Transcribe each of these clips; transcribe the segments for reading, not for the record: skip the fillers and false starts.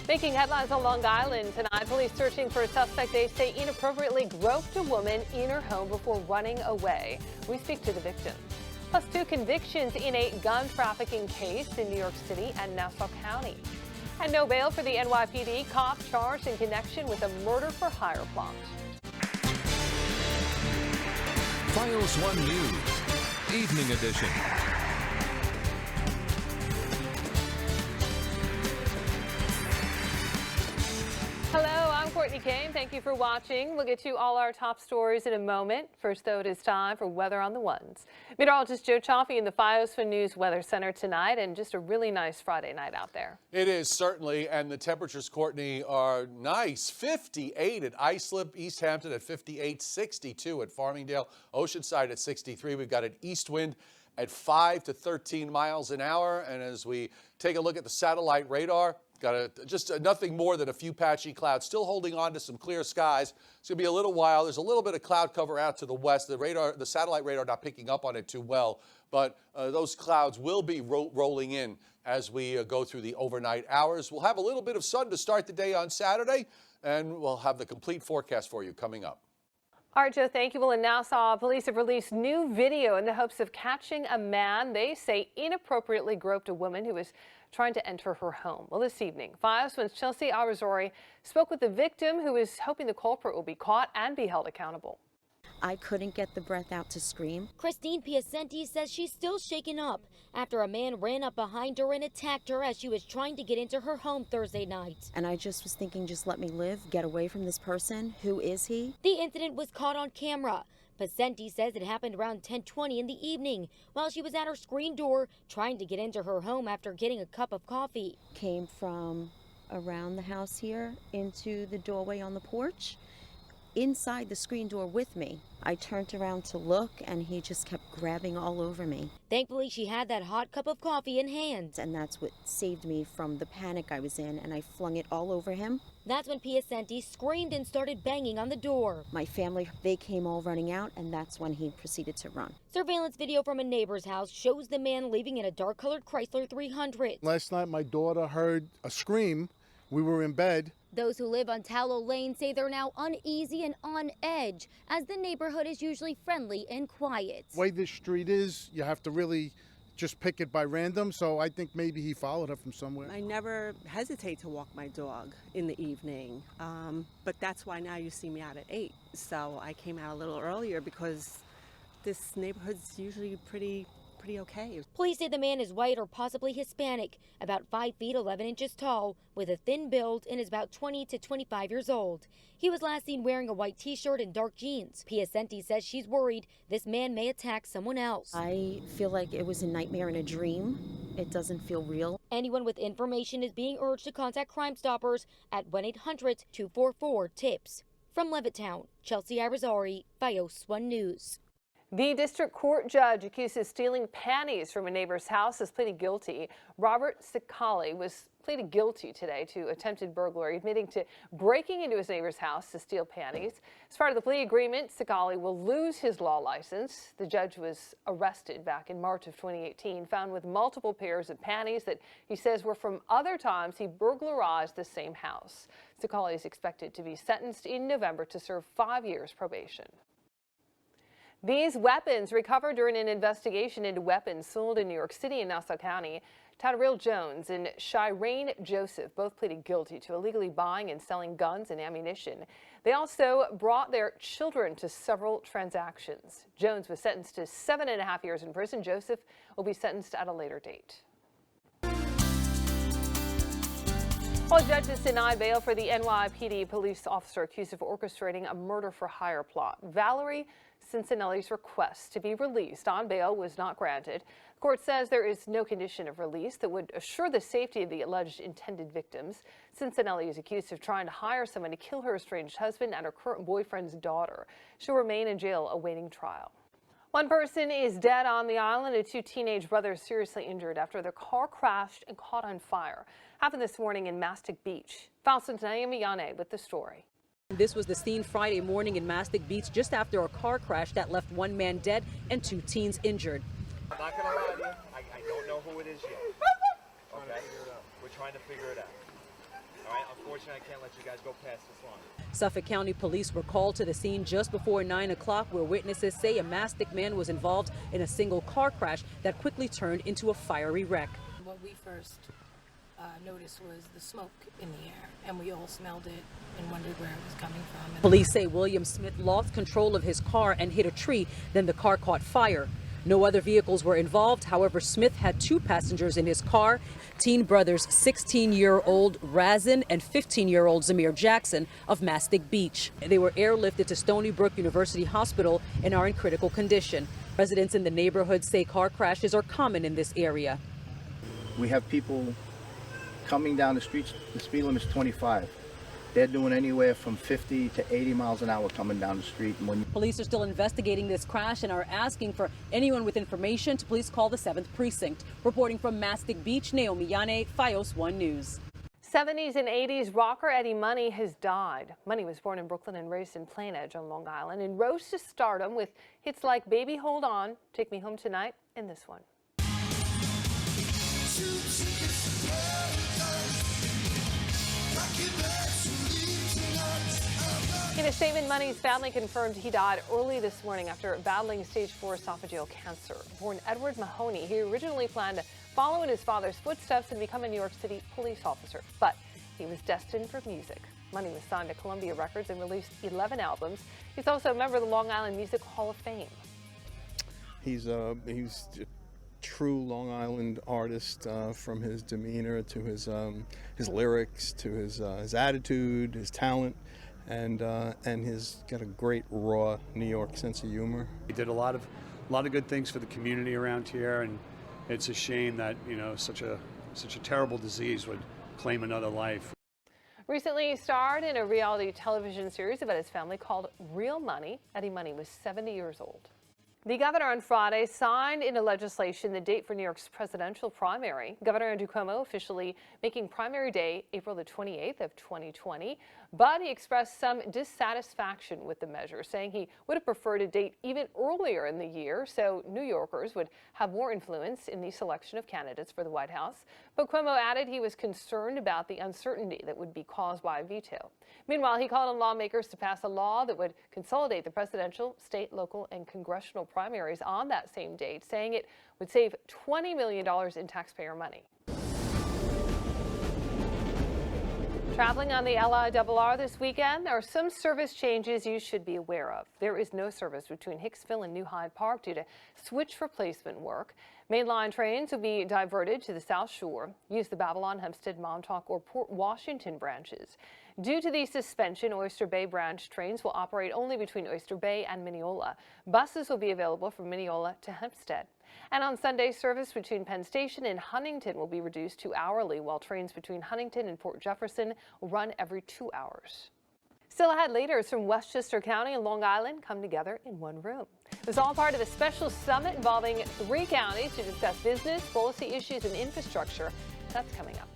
Making headlines on Long Island tonight, police searching for a suspect they say inappropriately groped a woman in her home before running away. We speak to the victim. Plus, 2 convictions in a gun trafficking case in New York City and Nassau County. And no bail for the NYPD cop charged in connection with a murder-for-hire plot. Fios1 News, Evening Edition. Hello, I'm Courtney Kane. Thank you for watching. We'll get to all our top stories in a moment. First, though, it is time for Weather on the Ones. Meteorologist Joe Chaffee in the Fios1 News Weather Center tonight, and just a really nice Friday night out there. It is certainly, and the temperatures, Courtney, are nice. 58 at Islip, East Hampton at 58, 62 at Farmingdale, Oceanside at 63. We've got an east wind at 5 to 13 miles an hour. And as we take a look at the satellite radar, got just nothing more than a few patchy clouds, still holding on to some clear skies. It's going to be a little while. There's a little bit of cloud cover out to the west. The satellite radar not picking up on it too well, but those clouds will be rolling in as we go through the overnight hours. We'll have a little bit of sun to start the day on Saturday, and we'll have the complete forecast for you coming up. All right, Joe, thank you. Well, in Nassau, police have released new video in the hopes of catching a man they say inappropriately groped a woman who was trying to enter her home. Well, this evening, Fios1's Chelsea Arizori spoke with the victim who is hoping the culprit will be caught and be held accountable. I couldn't get the breath out to scream. Christine Piacenti says she's still shaken up after a man ran up behind her and attacked her as she was trying to get into her home Thursday night. And I just was thinking, just let me live, get away from this person. Who is he? The incident was caught on camera. Piacenti says it happened around 10:20 in the evening while she was at her screen door trying to get into her home after getting a cup of coffee. Came from around the house here into the doorway on the porch, inside the screen door with me. I turned around to look and he just kept grabbing all over me. Thankfully, she had that hot cup of coffee in hand. And that's what saved me from the panic I was in, and I flung it all over him. That's when Piacenti screamed and started banging on the door. My family, they came all running out, and that's when he proceeded to run. Surveillance video from a neighbor's house shows the man leaving in a dark-colored Chrysler 300. Last night, my daughter heard a scream. We were in bed. Those who live on Tallow Lane say they're now uneasy and on edge, as the neighborhood is usually friendly and quiet. The way this street is, you have to really just pick it by random, so I think maybe he followed her from somewhere. I never hesitate to walk my dog in the evening, but that's why now you see me out at 8. So I came out a little earlier because this neighborhood's usually pretty okay. Police say the man is white or possibly Hispanic, about 5 feet 11 inches tall, with a thin build, and is about 20 to 25 years old. He was last seen wearing a white t-shirt and dark jeans. Piacenti says she's worried this man may attack someone else. I feel like it was a nightmare and a dream. It doesn't feel real. Anyone with information is being urged to contact Crime Stoppers at 1-800-244-TIPS. From Levittown, Chelsea Arizori, Fios1 News. The district court judge accused of stealing panties from a neighbor's house has pleaded guilty. Robert Sicali was pleaded guilty today to attempted burglary, admitting to breaking into his neighbor's house to steal panties. As part of the plea agreement, Sicali will lose his law license. The judge was arrested back in March of 2018, found with multiple pairs of panties that he says were from other times he burglarized the same house. Sicali is expected to be sentenced in November to serve 5 years probation. These weapons recovered during an investigation into weapons sold in New York City and Nassau County. Tadariel Jones and Shireen Joseph both pleaded guilty to illegally buying and selling guns and ammunition. They also brought their children to several transactions. Jones was sentenced to 7.5 years in prison. Joseph will be sentenced at a later date. Well, judges denied bail for the NYPD police officer accused of orchestrating a murder-for-hire plot. Valerie Cincinnati's request to be released on bail was not granted. The court says there is no condition of release that would assure the safety of the alleged intended victims. Cincinnati is accused of trying to hire someone to kill her estranged husband and her current boyfriend's daughter. She'll remain in jail awaiting trial. One person is dead on the island and 2 teenage brothers seriously injured after their car crashed and caught on fire. Happened this morning in Mastic Beach. Falson's Naomi Yane with the story. This was the scene Friday morning in Mastic Beach just after a car crash that left 1 man dead and 2 teens injured. I'm not going to lie to you. I don't know who it is yet. Okay? We're trying to figure it out. All right, unfortunately, I can't let you guys go past this long. Suffolk County Police were called to the scene just before 9 o'clock, where witnesses say a mastic man was involved in a single car crash that quickly turned into a fiery wreck. What we first noticed was the smoke in the air, and we all smelled it and wondered where it was coming from. Police say William Smith lost control of his car and hit a tree, then the car caught fire. No other vehicles were involved. However, Smith had 2 passengers in his car, teen brothers 16-year-old Razin and 15-year-old Zamir Jackson of Mastic Beach. They were airlifted to Stony Brook University Hospital and are in critical condition. Residents in the neighborhood say car crashes are common in this area. We have people coming down the streets, the speed limit is 25. They're doing anywhere from 50 to 80 miles an hour coming down the street. Police are still investigating this crash and are asking for anyone with information to please call the 7th Precinct. Reporting from Mastic Beach, Naomi Yane, Fios1 News. 70s and 80s rocker Eddie Money has died. Money was born in Brooklyn and raised in Plain Edge on Long Island and rose to stardom with hits like Baby Hold On, Take Me Home Tonight, and this one. In a statement, Money's family confirmed he died early this morning after battling stage 4 esophageal cancer. Born Edward Mahoney, he originally planned to follow in his father's footsteps and become a New York City police officer, but he was destined for music. Money was signed to Columbia Records and released 11 albums. He's also a member of the Long Island Music Hall of Fame. He's a true Long Island artist, from his demeanor to his lyrics to his attitude, his talent. And he's got a great raw New York sense of humor. He did a lot of good things for the community around here, and it's a shame that such a terrible disease would claim another life. Recently, he starred in a reality television series about his family called Real Money. Eddie Money was 70 years old. The governor on Friday signed into legislation the date for New York's presidential primary. Governor Andrew Cuomo officially making primary day April the 28th of 2020, but he expressed some dissatisfaction with the measure, saying he would have preferred a date even earlier in the year so New Yorkers would have more influence in the selection of candidates for the White House. But Cuomo added he was concerned about the uncertainty that would be caused by a veto. Meanwhile, he called on lawmakers to pass a law that would consolidate the presidential, state, local, and congressional primaries on that same date, saying it would save $20 million in taxpayer money. Traveling on the LIRR this weekend, there are some service changes you should be aware of. There is no service between Hicksville and New Hyde Park due to switch replacement work. Mainline trains will be diverted to the South Shore. Use the Babylon, Hempstead, Montauk, or Port Washington branches. Due to the suspension, Oyster Bay branch trains will operate only between Oyster Bay and Mineola. Buses will be available from Mineola to Hempstead. And on Sunday, service between Penn Station and Huntington will be reduced to hourly, while trains between Huntington and Port Jefferson will run every 2 hours. Still ahead, leaders from Westchester County and Long Island come together in one room. It was all part of a special summit involving 3 counties to discuss business, policy issues, and infrastructure. That's coming up.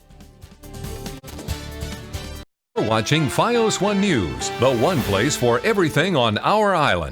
You're watching Fios1 News, the one place for everything on our island.